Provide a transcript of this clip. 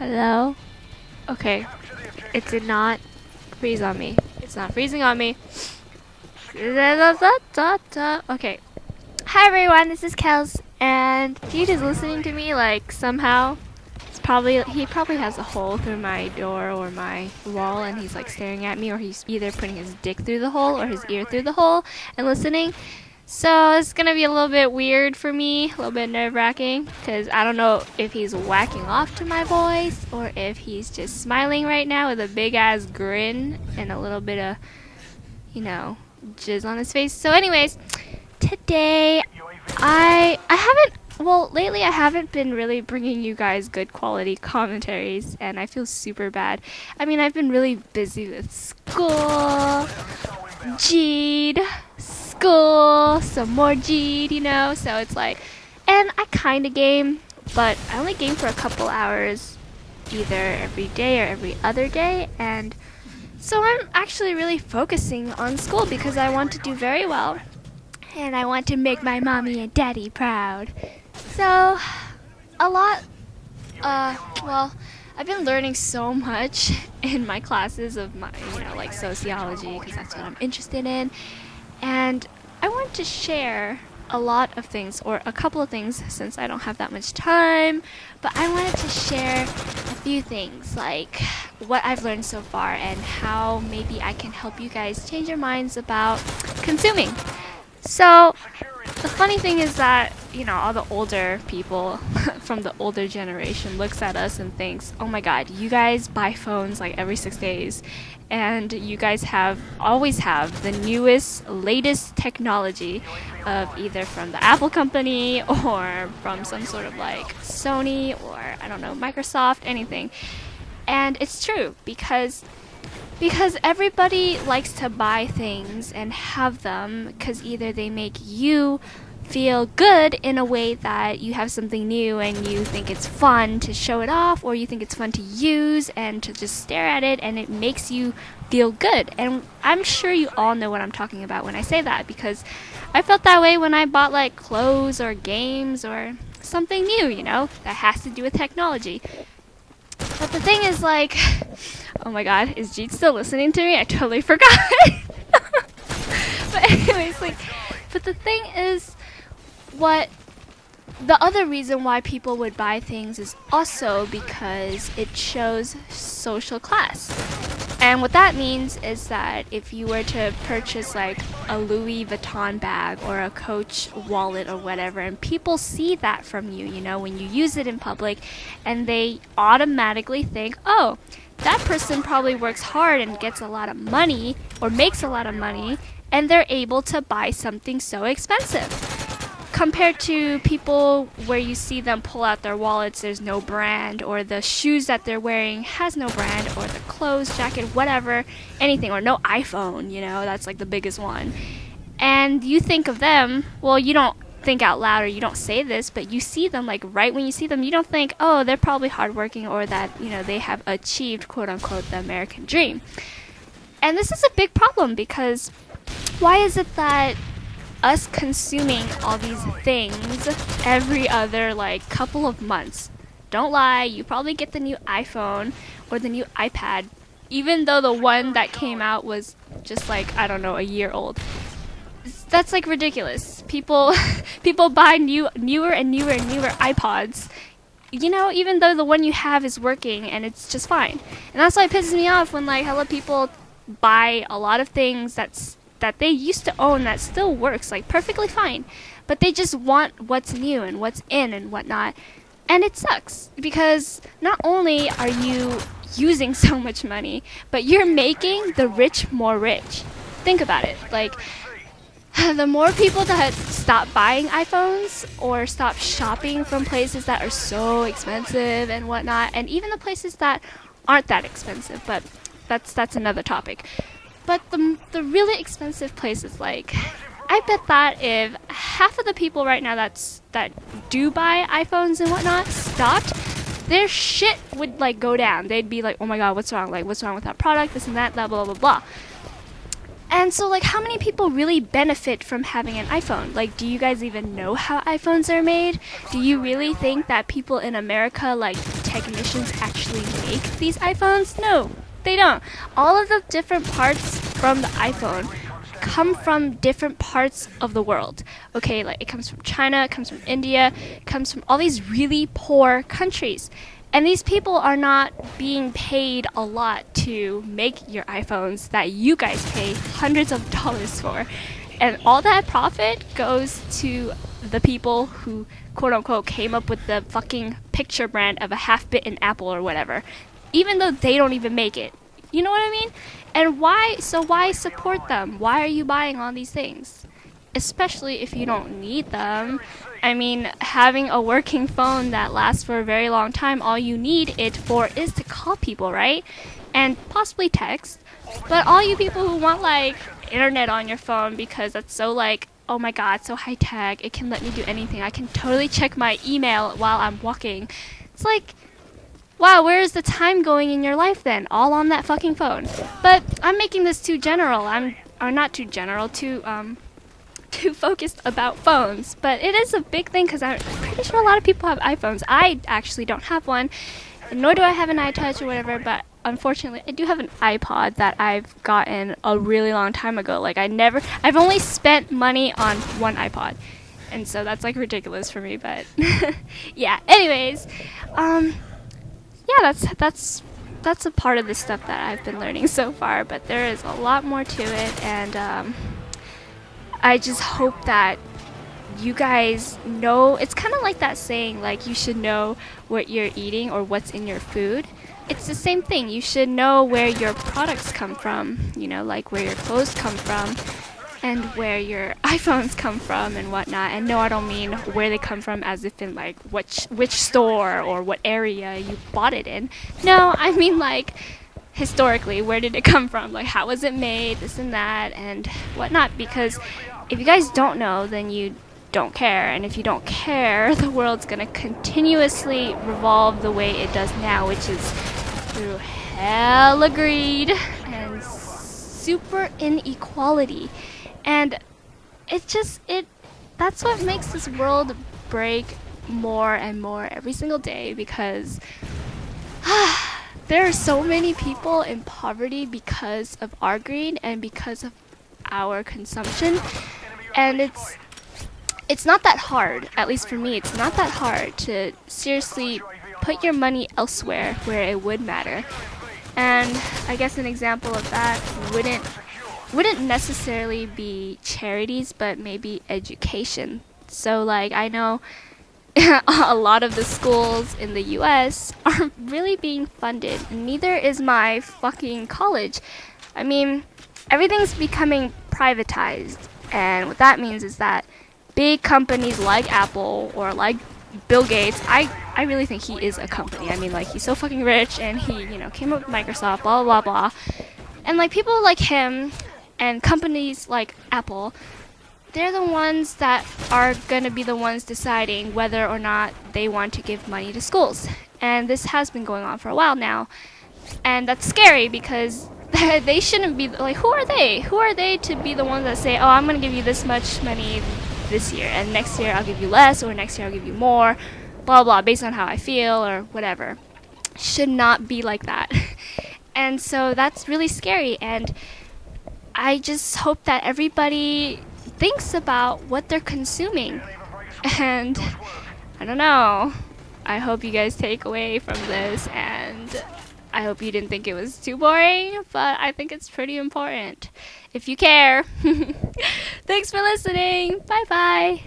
Hello? Okay. It did not freeze on me. It's not freezing on me. Okay. Hi everyone, this is KELLS, and Deed is listening to me like somehow. He probably has a hole through my door or my wall and he's like staring at me, or he's either putting his dick through the hole or his ear through the hole and listening. So it's gonna be a little bit weird for me, a little bit nerve-wracking, because I don't know if he's whacking off to my voice or if he's just smiling right now with a big ass grin and a little bit of, jizz on his face. So anyways, today lately I haven't been really bringing you guys good quality commentaries, and I feel super bad. I mean, I've been really busy with school, G'd, school, some more G'd, so it's like, and I kind of game, but I only game for a couple hours either every day or every other day, and so I'm actually really focusing on school because I want to do very well, and I want to make my mommy and daddy proud. So, I've been learning so much in my classes of my, like sociology, because that's what I'm interested in. And I want to share a lot of things, or a couple of things, since I don't have that much time. But I wanted to share a few things, like what I've learned so far and how maybe I can help you guys change your minds about consuming. So, the funny thing is that, all the older people from the older generation looks at us and thinks, oh my god, you guys buy phones like every 6 days, and you guys always have the newest, latest technology of either from the Apple company or from some sort of like Sony or, I don't know, Microsoft, anything. And it's true, because everybody likes to buy things and have them because either they make you feel good in a way that you have something new and you think it's fun to show it off, or you think it's fun to use and to just stare at it and it makes you feel good. And I'm sure you all know what I'm talking about when I say that, because I felt that way when I bought like clothes or games or something new, that has to do with technology. But the thing is, like, oh my god, is Jeet still listening to me? I totally forgot. But anyways, but the thing is, the other reason why people would buy things is also because it shows social class. And what that means is that if you were to purchase like a Louis Vuitton bag or a Coach wallet or whatever, and people see that from you, when you use it in public, and they automatically think, oh, that person probably works hard and gets a lot of money or makes a lot of money, and they're able to buy something so expensive. Compared to people where you see them pull out their wallets, there's no brand, or the shoes that they're wearing has no brand, or the clothes, jacket, whatever, anything, or no iPhone, that's like the biggest one. And you think of them, well, you don't think out loud or you don't say this, but you see them, like right when you see them, you don't think, oh, they're probably hardworking, or that, they have achieved, quote unquote, the American dream. And this is a big problem, because why is it that us consuming all these things every other like couple of months? Don't lie, you probably get the new iPhone or the new iPad, even though the one that came out was just like, I don't know, a year old. That's like ridiculous. People buy newer and newer iPods, even though the one you have is working and it's just fine. And that's why it pisses me off when like hella people buy a lot of things that they used to own that still works like perfectly fine, but they just want what's new and what's in and whatnot. And it sucks, because not only are you using so much money, but you're making the rich more rich. Think about it. Like, the more people that stop buying iPhones or stop shopping from places that are so expensive and whatnot, and even the places that aren't that expensive, but that's another topic. But the really expensive places, like, I bet that if half of the people right now that do buy iPhones and whatnot stopped, their shit would like go down. They'd be like, oh my god, what's wrong? Like, what's wrong with that product? This and that, blah blah blah blah. And so, like, how many people really benefit from having an iPhone? Like, do you guys even know how iPhones are made? Do you really think that people in America, like, technicians actually make these iPhones? No, they don't. All of the different parts from the iPhone come from different parts of the world. Okay, like it comes from China, it comes from India, it comes from all these really poor countries. And these people are not being paid a lot to make your iPhones that you guys pay hundreds of dollars for. And all that profit goes to the people who, quote unquote, came up with the fucking picture brand of a half-bitten apple or whatever. Even though they don't even make it. You know what I mean? And why support them? Why are you buying all these things? Especially if you don't need them. I mean, having a working phone that lasts for a very long time, all you need it for is to call people, right? And possibly text. But all you people who want, like, internet on your phone because that's so, like, oh my god, so high tech, it can let me do anything. I can totally check my email while I'm walking. It's like, wow, where is the time going in your life then? All on that fucking phone. But I'm making this too general. Or not too general, too focused about phones. But it is a big thing because I'm pretty sure a lot of people have iPhones. I actually don't have one, nor do I have an iTouch or whatever, but unfortunately I do have an iPod that I've gotten a really long time ago. Like I've only spent money on one iPod. And so that's like ridiculous for me, but yeah. Anyways, yeah, that's a part of the stuff that I've been learning so far, but there is a lot more to it, and I just hope that you guys know. It's kind of like that saying, like, you should know what you're eating or what's in your food. It's the same thing. You should know where your products come from, you know, like where your clothes come from and where your iPhones come from and whatnot. And no, I don't mean where they come from as if in like which store or what area you bought it in. No, I mean like historically, where did it come from? Like, how was it made, this and that and whatnot. Because if you guys don't know, then you don't care. And if you don't care, the world's gonna continuously revolve the way it does now, which is through hella greed and super inequality. And that's what makes this world break more and more every single day, because there are so many people in poverty because of our greed and because of our consumption. And it's not that hard, at least for me, it's not that hard to seriously put your money elsewhere where it would matter. And I guess an example of that wouldn't necessarily be charities, but maybe education. So like, I know a lot of the schools in the US aren't really being funded. Neither is my fucking college. I mean, everything's becoming privatized. And what that means is that big companies like Apple or like Bill Gates, I really think he is a company. I mean, like, he's so fucking rich and he, you know, came up with Microsoft, blah, blah, blah. And like, people like him and companies like Apple, they're the ones that are going to be the ones deciding whether or not they want to give money to schools. And this has been going on for a while now. And that's scary because they shouldn't be, like, who are they? Who are they to be the ones that say, oh, I'm going to give you this much money this year, and next year I'll give you less, or next year I'll give you more, blah, blah, based on how I feel or whatever. Should not be like that. And so that's really scary. And I just hope that everybody thinks about what they're consuming. And I don't know. I hope you guys take away from this, and I hope you didn't think it was too boring, but I think it's pretty important. If you care. Thanks for listening. Bye bye.